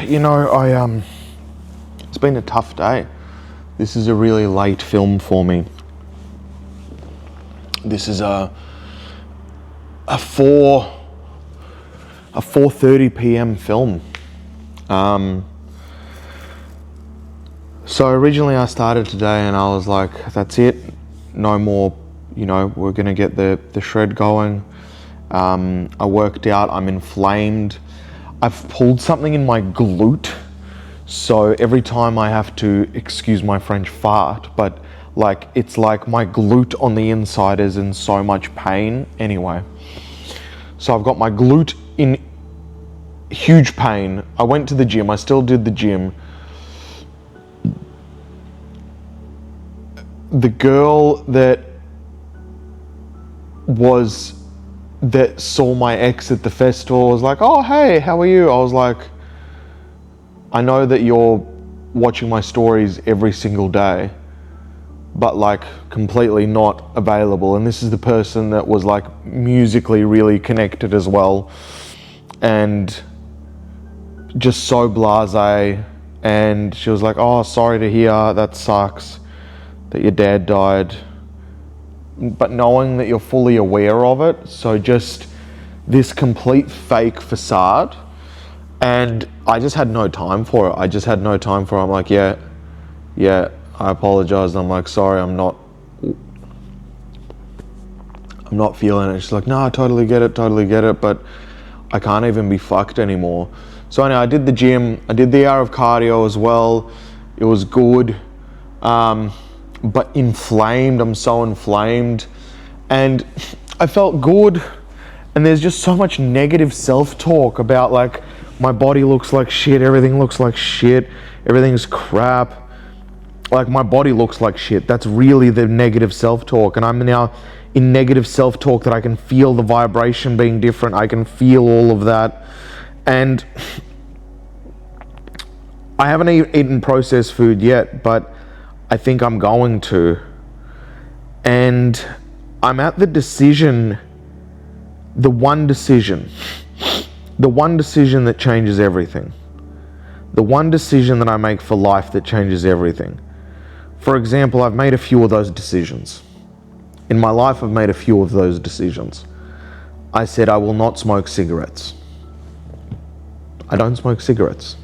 you know, it's been a tough day. This is a really late film for me. This is a 4:30 p.m. film. So originally I started today and I was like, that's it, no more, you know, we're gonna get the shred going. I worked out, I'm inflamed. I've pulled something in my glute. So every time I have to, excuse my French, fart, but like, it's like my glute on the inside is in so much pain. Anyway, so I've got my glute in huge pain. I went to the gym, I still did the gym. The girl that saw my ex at the festival was like, oh, hey, how are you? I was like, I know that you're watching my stories every single day, but like completely not available. And this is the person that was like musically really connected as well. And just so blasé. And she was like, oh, sorry to hear, that sucks that your dad died. But knowing that you're fully aware of it, so just this complete fake facade. And I just had no time for it. I'm like, yeah, I apologize. I'm like, sorry, I'm not feeling it. She's like, no, I totally get it, but I can't even be fucked anymore. So anyway, I did the gym, I did the hour of cardio as well. It was good. But inflamed, I'm so inflamed. And I felt good. And there's just so much negative self-talk about like, my body looks like shit, everything looks like shit, everything's crap. Like my body looks like shit. That's really the negative self-talk. And I'm now in negative self-talk that I can feel the vibration being different. I can feel all of that. And I haven't eaten processed food yet, but I think I'm going to. And I'm at the decision, the one decision that changes everything. The one decision that I make for life that changes everything. For example, I've made a few of those decisions. In my life, I've made a few of those decisions. I said I will not smoke cigarettes. I don't smoke cigarettes.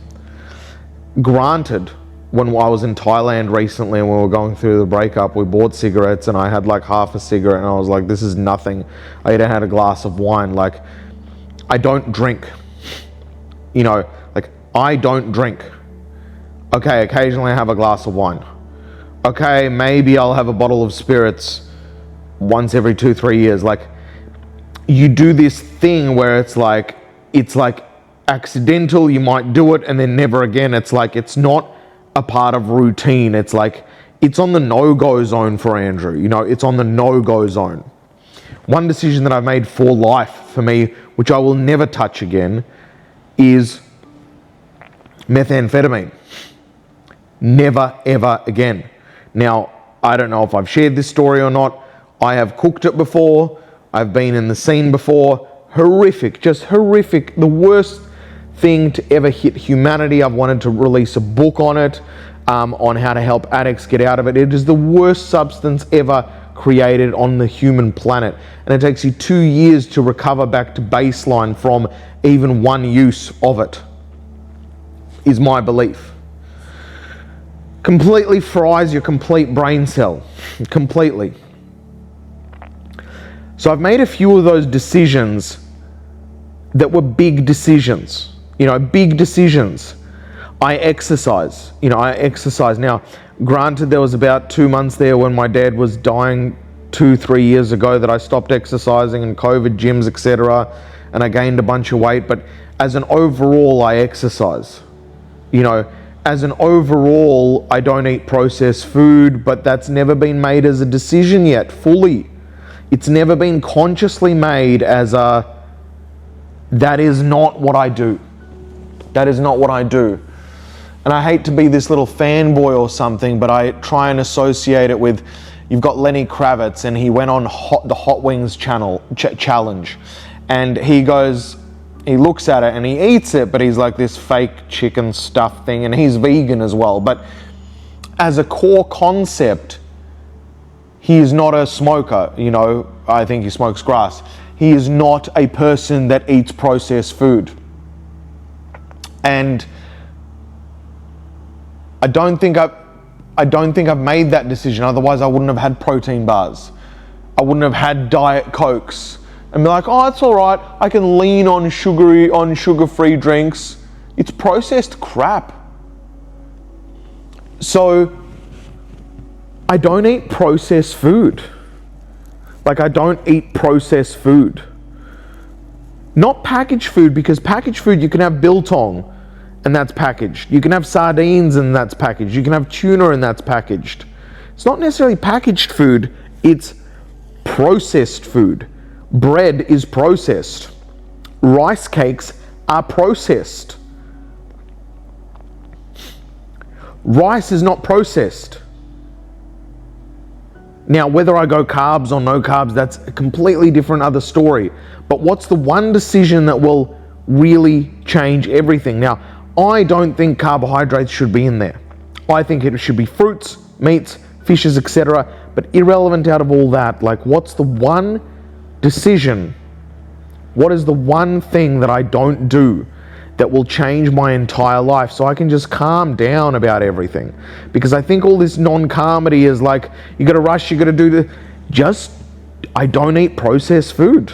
Granted, when I was in Thailand recently and we were going through the breakup, we bought cigarettes and I had like half a cigarette and I was like, this is nothing. I even had a glass of wine. Like, I don't drink. You know, like, I don't drink. Okay, occasionally I have a glass of wine. Okay, maybe I'll have a bottle of spirits once every 2-3 years. Like, you do this thing where it's like accidental, you might do it and then never again. It's like, it's not a part of routine. It's like, it's on the no-go zone for Andrew. You know, it's on the no-go zone. One decision that I've made for life for me, which I will never touch again, is methamphetamine. Never, ever again. Now, I don't know if I've shared this story or not. I have cooked it before. I've been in the scene before. Horrific, just horrific. The worst thing to ever hit humanity. I've wanted to release a book on it, on how to help addicts get out of it. It is the worst substance ever created on the human planet. And it takes you 2 years to recover back to baseline from even one use of it, is my belief. Completely fries your complete brain cell, completely. So I've made a few of those decisions that were big decisions. You know, big decisions. I exercise. Now, granted, there was about 2 months there when my dad was dying 2-3 years ago that I stopped exercising and COVID gyms, etc. And I gained a bunch of weight. But as an overall, I exercise. You know, as an overall, I don't eat processed food, but that's never been made as a decision yet, fully. It's never been consciously made as a, that is not what I do. That is not what I do. And I hate to be this little fanboy or something, but I try and associate it with, you've got Lenny Kravitz and he went on the Hot Wings challenge. And he goes, he looks at it and he eats it, but he's like this fake chicken stuff thing, and he's vegan as well. But as a core concept, he is not a smoker. You know, I think he smokes grass. He is not a person that eats processed food. And I don't think I've made that decision. Otherwise, I wouldn't have had protein bars. I wouldn't have had Diet Cokes and be like, oh, it's all right. I can lean on sugar-free drinks. It's processed crap. So I don't eat processed food. Like, I don't eat processed food. Not packaged food, because packaged food, you can have biltong and that's packaged. You can have sardines and that's packaged. You can have tuna and that's packaged. It's not necessarily packaged food, it's processed food. Bread is processed. Rice cakes are processed. Rice is not processed. Now, whether I go carbs or no carbs, that's a completely different other story. But what's the one decision that will really change everything? Now, I don't think carbohydrates should be in there. I think it should be fruits, meats, fishes, etc. But irrelevant out of all that, like, what's the one decision? What is the one thing that I don't do that will change my entire life, so I can just calm down about everything? Because I think all this non-carmity is like, you gotta rush, you gotta do the, I don't eat processed food.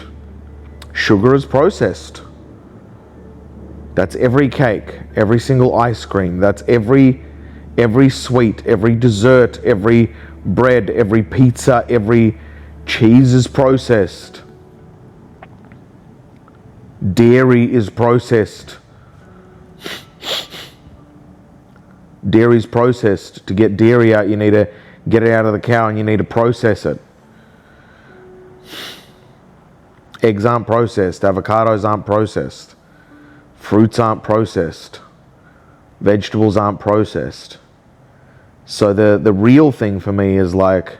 Sugar is processed. That's every cake, every single ice cream, that's every sweet, every dessert, every bread, every pizza, every cheese is processed. Dairy is processed. Dairy is processed. To get dairy out, you need to get it out of the cow and you need to process it. Eggs aren't processed. Avocados aren't processed. Fruits aren't processed. Vegetables aren't processed. So the real thing for me is like,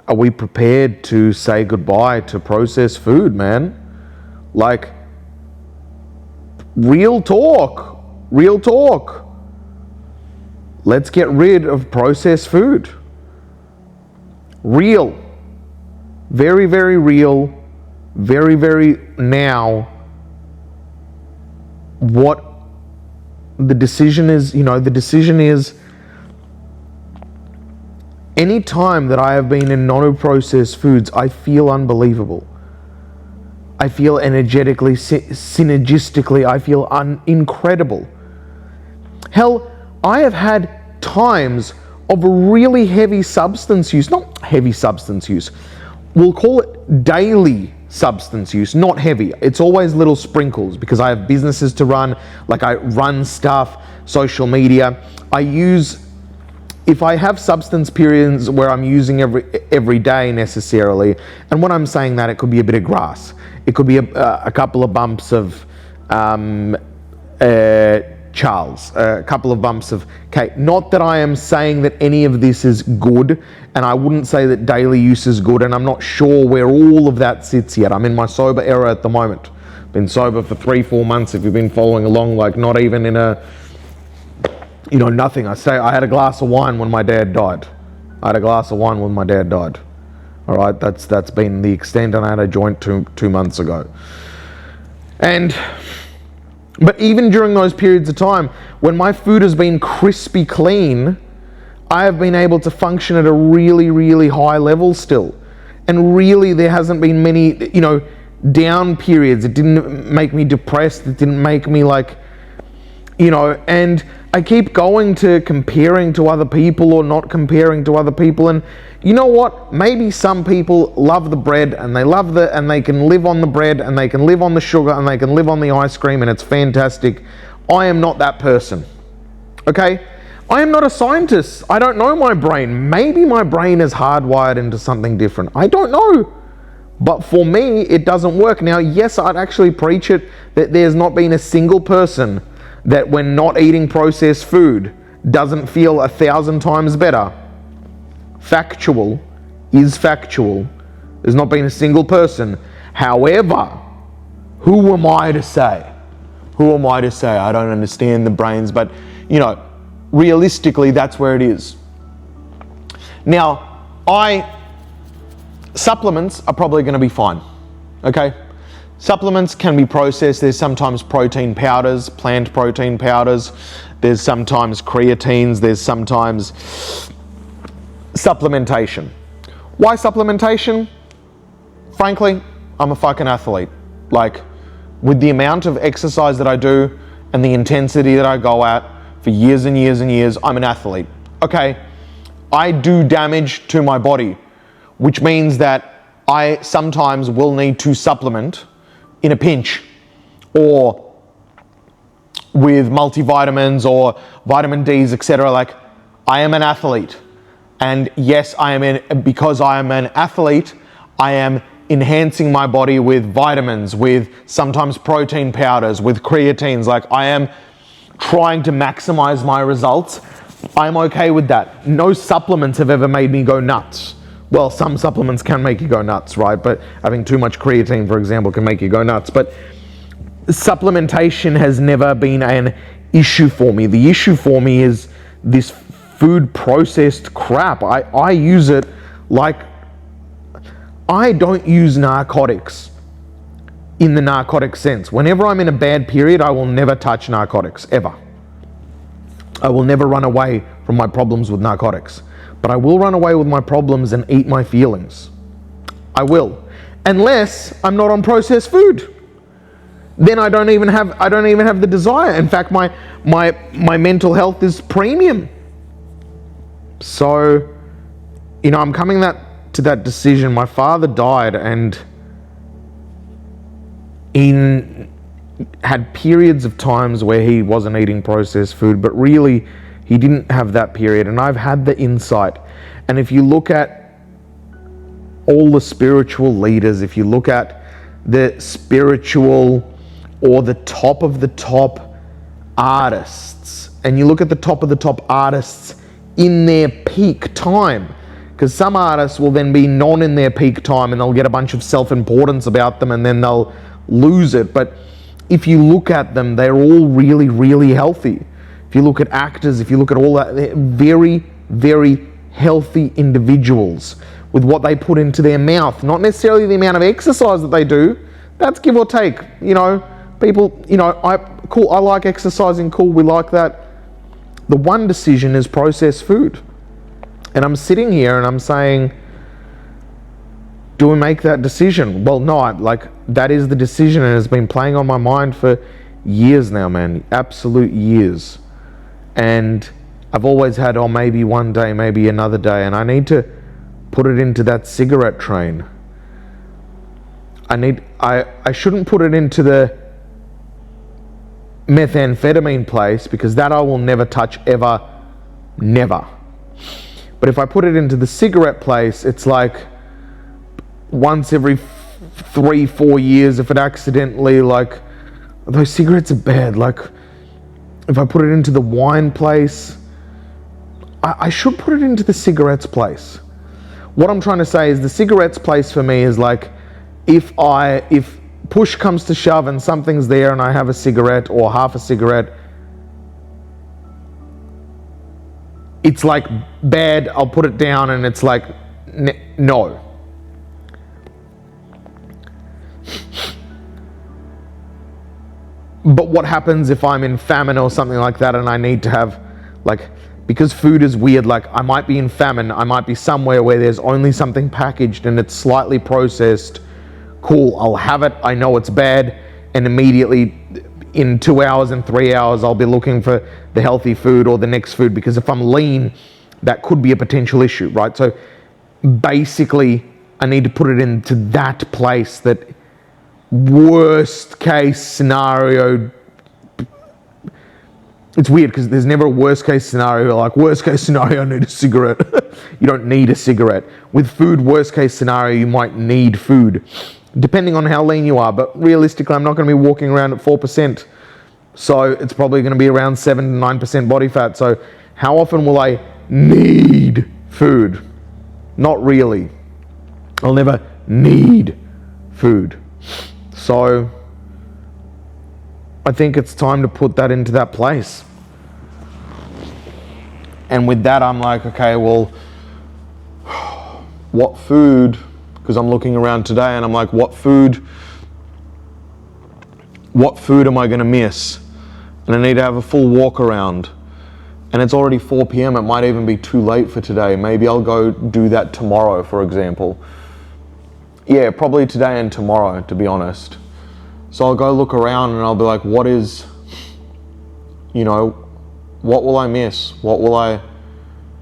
are we prepared to say goodbye to processed food, man? Like, real talk. Let's get rid of processed food. Real. Very, very real. Very, very now. What the decision is, the decision is, any time that I have been in non-processed foods, I feel unbelievable. I feel energetically, synergistically, I feel incredible. Hell, I have had times of really heavy substance use, not heavy substance use, we'll call it daily substance use, not heavy. It's always little sprinkles, because I have businesses to run, like I run stuff, social media. If I have substance periods where I'm using every day necessarily, and when I'm saying that, it could be a bit of grass. It could be a couple of bumps of Charles, a couple of bumps of cake. Not that I am saying that any of this is good, and I wouldn't say that daily use is good, and I'm not sure where all of that sits yet. I'm in my sober era at the moment. Been sober for 3-4 months if you've been following along, like not even in a, nothing. I had a glass of wine when my dad died. All right, that's been the extent, and I had a joint two months ago. But even during those periods of time, when my food has been crispy clean, I have been able to function at a really, really high level still. And really, there hasn't been many, down periods. It didn't make me depressed. It didn't make me and I keep going to comparing to other people or not comparing to other people. And you know what? Maybe some people love the bread and they can live on the bread and they can live on the sugar and they can live on the ice cream, and it's fantastic. I am not that person. Okay? I am not a scientist. I don't know my brain. Maybe my brain is hardwired into something different. I don't know. But for me, it doesn't work. Now, yes, I'd actually preach it that there's not been a single person that when not eating processed food doesn't feel 1,000 times better. Factual is factual. There's not been a single person. However, Who am I to say? Who am I to say? I don't understand the brains, but realistically, that's where it is. Now, supplements are probably going to be fine, okay? Supplements can be processed. There's sometimes protein powders, plant protein powders. There's sometimes creatines. There's sometimes supplementation. Why supplementation? Frankly, I'm a fucking athlete. Like, with the amount of exercise that I do and the intensity that I go at for years and years and years, I'm an athlete. Okay, I do damage to my body, which means that I sometimes will need to supplement in a pinch, or with multivitamins or vitamin Ds, etc. Like, I am an athlete, and yes, because I am an athlete, I am enhancing my body with vitamins, with sometimes protein powders, with creatines. Like, I am trying to maximize my results. I'm okay with that. No supplements have ever made me go nuts. Well, some supplements can make you go nuts, right? But having too much creatine, for example, can make you go nuts. But supplementation has never been an issue for me. The issue for me is this food processed crap. I use it like, I don't use narcotics in the narcotic sense. Whenever I'm in a bad period, I will never touch narcotics, ever. I will never run away from my problems with narcotics. But I will run away with my problems and eat my feelings. I will. Unless I'm not on processed food. Then I don't even have the desire. In fact, my mental health is premium. So, I'm coming to that decision. My father died, and he had periods of times where he wasn't eating processed food, but really he didn't have that period, and I've had the insight. And if you look at all the spiritual leaders, if you look at the spiritual or the top of the top artists, and you look at the top of the top artists in their peak time, because some artists will then be non in their peak time and they'll get a bunch of self-importance about them and then they'll lose it. But if you look at them, they're all really, really healthy. If you look at actors, if you look at all that, they're very, very healthy individuals with what they put into their mouth. Not necessarily the amount of exercise that they do. That's give or take. People, cool, I like exercising, cool, we like that. The one decision is processed food. And I'm sitting here and I'm saying, do we make that decision? Well, no, that is the decision, and it's been playing on my mind for years now, man. Absolute years. And I've always had, maybe one day, maybe another day, and I need to put it into that cigarette train. I shouldn't put it into the methamphetamine place, because that I will never touch, ever, never. But if I put it into the cigarette place, it's like once every 3-4 years, if it accidentally, those cigarettes are bad. If I put it into the wine place, I should put it into the cigarettes place. What I'm trying to say is the cigarettes place for me is if push comes to shove and something's there and I have a cigarette or half a cigarette, it's bad, I'll put it down, and it's no. But what happens if I'm in famine or something like that and I need to have, because food is weird, I might be in famine, I might be somewhere where there's only something packaged and it's slightly processed. Cool, I'll have it, I know it's bad, and immediately in 2 hours and 3 hours I'll be looking for the healthy food or the next food, because if I'm lean, that could be a potential issue, right? So basically I need to put it into that place, that worst case scenario. It's weird because there's never a worst case scenario. Worst case scenario, I need a cigarette. You don't need a cigarette. With food, worst case scenario, you might need food, depending on how lean you are. But realistically, I'm not going to be walking around at 4%. So it's probably going to be around 7 to 9% body fat. So how often will I need food? Not really. I'll never need food. So I think it's time to put that into that place. And with that, I'm like, okay, well, what food, because I'm looking around today and I'm like, what food am I going to miss? And I need to have a full walk around. And it's already 4 p.m. It might even be too late for today. Maybe I'll go do that tomorrow, for example. Yeah, probably today and tomorrow, to be honest. So I'll go look around and I'll be like, what will I miss? What will I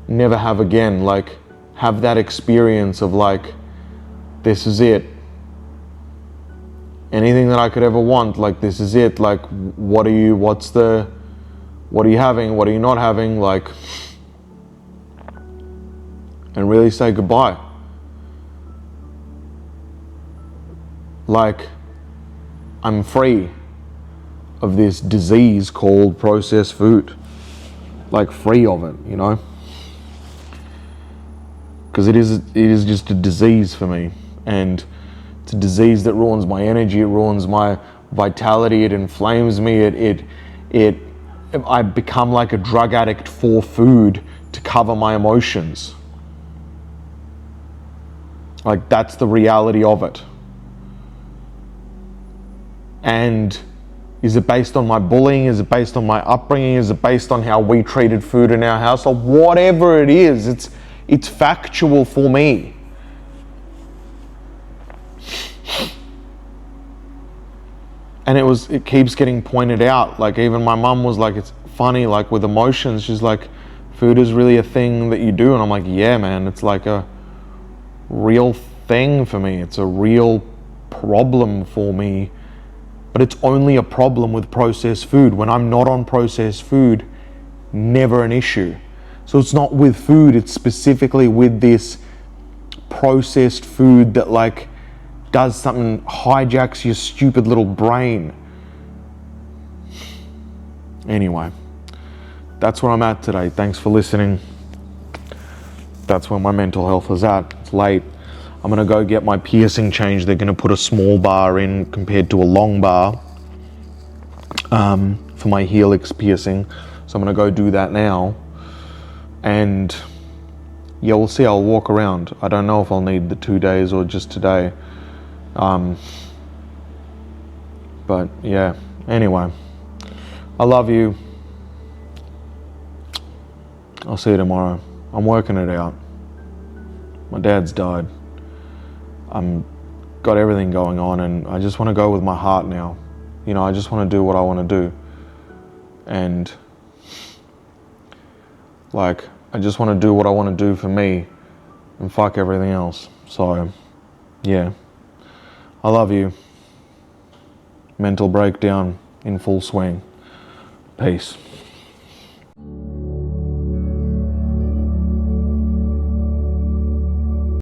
never have again? Like, have that experience of like, this is it. Anything that I could ever want, like, this is it. Like, what are you having? What are you not having? Like, and really say goodbye. Like, I'm free of this disease called processed food. Like, free of it, you know? Because it is just a disease for me. And it's a disease that ruins my energy, it ruins my vitality, it inflames me, I become like a drug addict for food to cover my emotions. Like, that's the reality of it. And is it based on my bullying? Is it based on my upbringing? Is it based on how we treated food in our household? Whatever it is, it's factual for me. And it keeps getting pointed out. Like, even my mum was like, it's funny, like with emotions, she's like, food is really a thing that you do. And I'm like, yeah, man, it's like a real thing for me. It's a real problem for me. But it's only a problem with processed food. When I'm not on processed food, never an issue. So it's not with food, it's specifically with this processed food that like does something, hijacks your stupid little brain. Anyway, that's where I'm at today. Thanks for listening. That's where my mental health is at. It's late. I'm gonna go get my piercing changed. They're gonna put a small bar in compared to a long bar for my helix piercing. So I'm gonna go do that now. And yeah, we'll see. I'll walk around. I don't know if I'll need the 2 days or just today. But yeah, anyway, I love you. I'll see you tomorrow. I'm working it out. My dad's died. I'm got everything going on and I just want to go with my heart now. You know, I just want to do what I want to do. And like, I just want to do what I want to do for me and fuck everything else. So, yeah. I love you. Mental breakdown in full swing. Peace.